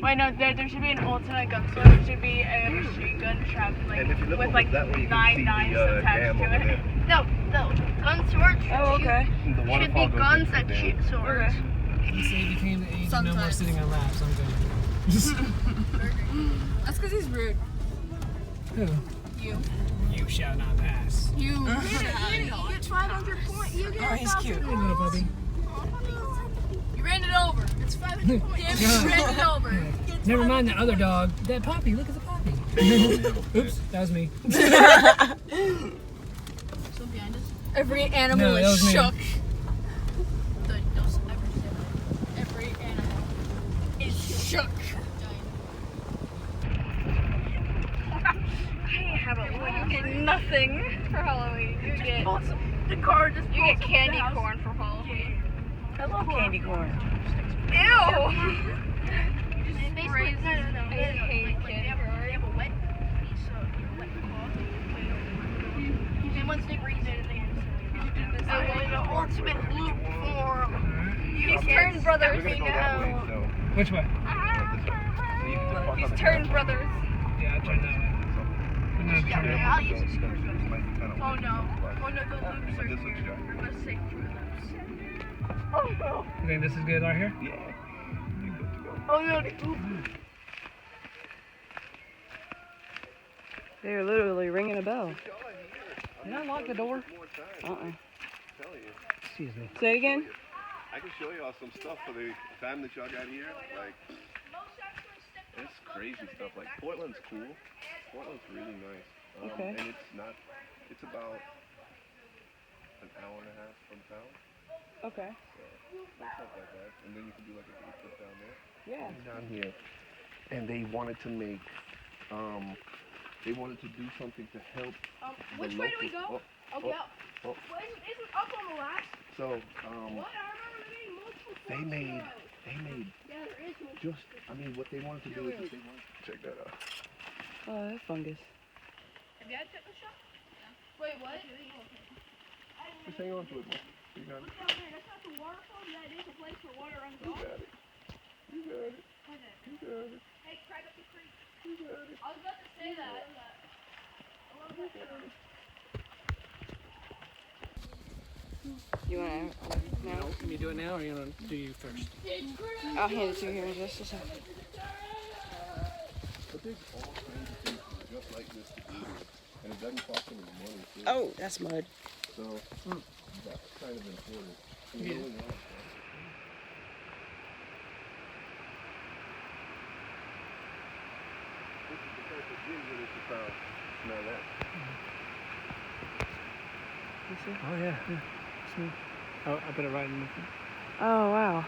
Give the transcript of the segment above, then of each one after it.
Wait, no, there should be an alternate gun store. There should be a machine gun trapped with like 9 knives attached to it. No, gun sword should be guns that shoot swords. Let's say he became the age of no more sitting on laps. I'm good. That's because he's rude. Who? You. You shall not pass. You get 500 points. You get oh, he's cute. Hey, little puppy. You ran it over. It's 500 points. Damn, you ran it over. Never mind the other dog. That puppy. Look at the puppy. Oops, that was me. Still behind us. Every animal is shook. Every animal is shook. You get nothing for Halloween. You get the car just you get candy corn for Halloween. I love candy corn. Ew! I hate candy corn. They have a wet piece of wet cloth. And once they freeze it, they the ultimate loop for these Turn Brothers. Which way? These Turn Brothers. Yeah, I'll turn that way. I'll use a screwdriver. Oh no, the loops are here. We're gonna save through loops. Oh no. You think this is good right here? Yeah. Oh no, the They're literally ringing a bell. Did I lock the door? Excuse me. Say it again? I can show y'all some stuff for the time that y'all got here. Like, it's crazy stuff. Like, Portland's cool. Portland's really nice. Okay. And it's about an hour and a half from town. Okay. So, it's not that bad. And then you can do like a day trip down there. Yeah. Down here. And they wanted to make, they wanted to do something to help Which way do we go? Okay. Well, isn't up on the last? So, What? I remember there being multiple they made Yeah, there is multiple. just, I mean, what they wanted to do is they wanted to check that out. Oh, that fungus. Have you had tetanus shot? Yeah. Wait, what? Just hang on to it, man. You got it. What's down there? That's not the waterfall. That is a place where water runs You off. got it. You got it. Okay. You got it. Hey, crack up the creek. You got it. I was about to say that. You want to now? Can you do it now or you want to do you first? I'll hand it to you here in just a second. But there's all kinds of things just like this to do, and it doesn't cost any money, too. Oh, that's mud. So, that's kind of important. You Yeah. really want that. This is the type of ginger that you found. Smell that. Oh, yeah. Smooth. Oh, I put it right in the... Oh, wow.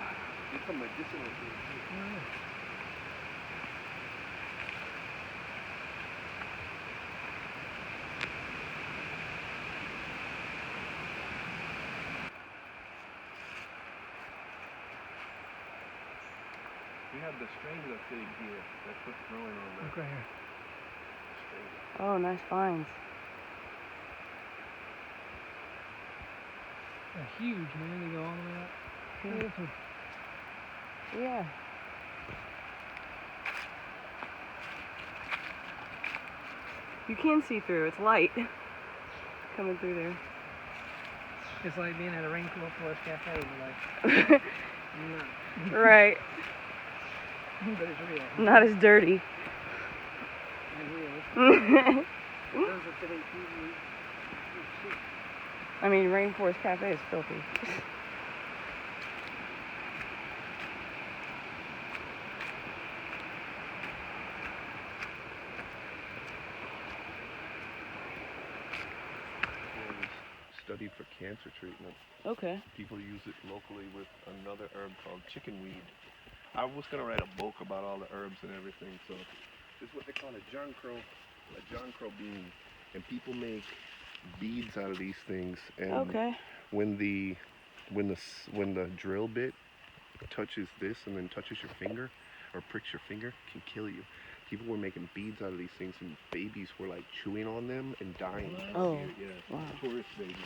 There's some medicinal things. We have the strangler fig here. That's what's growing on that. Look right here. Strangler. Oh, nice vines. They're huge, man. They go all the way up. Look at this one. Yeah. You can see through. It's light coming through there. It's like being at a Rainforest Cafe. You're like, no. Right. But it's real. Not as dirty. And real. I Those are today TV. mean, Rainforest Cafe is filthy. Studied for cancer treatment. Okay. People use it locally with another herb called chickenweed. I was gonna write a book about all the herbs and everything, so this is what they call a John Crow bean, and people make beads out of these things. And Okay. when the drill bit touches this and then touches your finger or pricks your finger, it can kill you. People were making beads out of these things, and babies were like chewing on them and dying. Oh, Yeah, wow. tourist babies.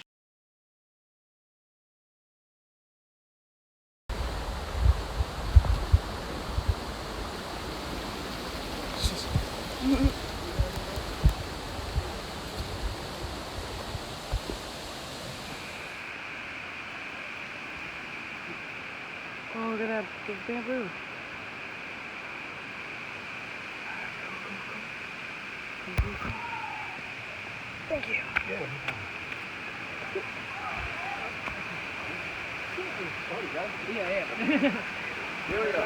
Oh, look at that big bamboo. Thank you. Yeah. Here we go.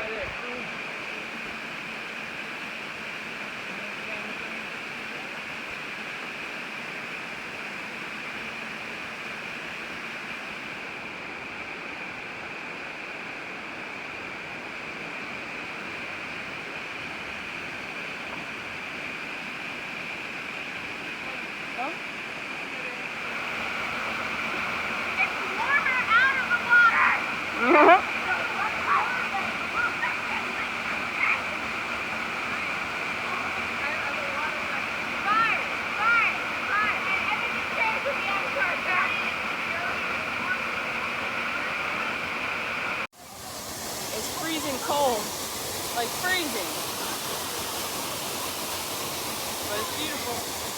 It's warmer out of the water. It's freezing cold, like freezing. But it's beautiful.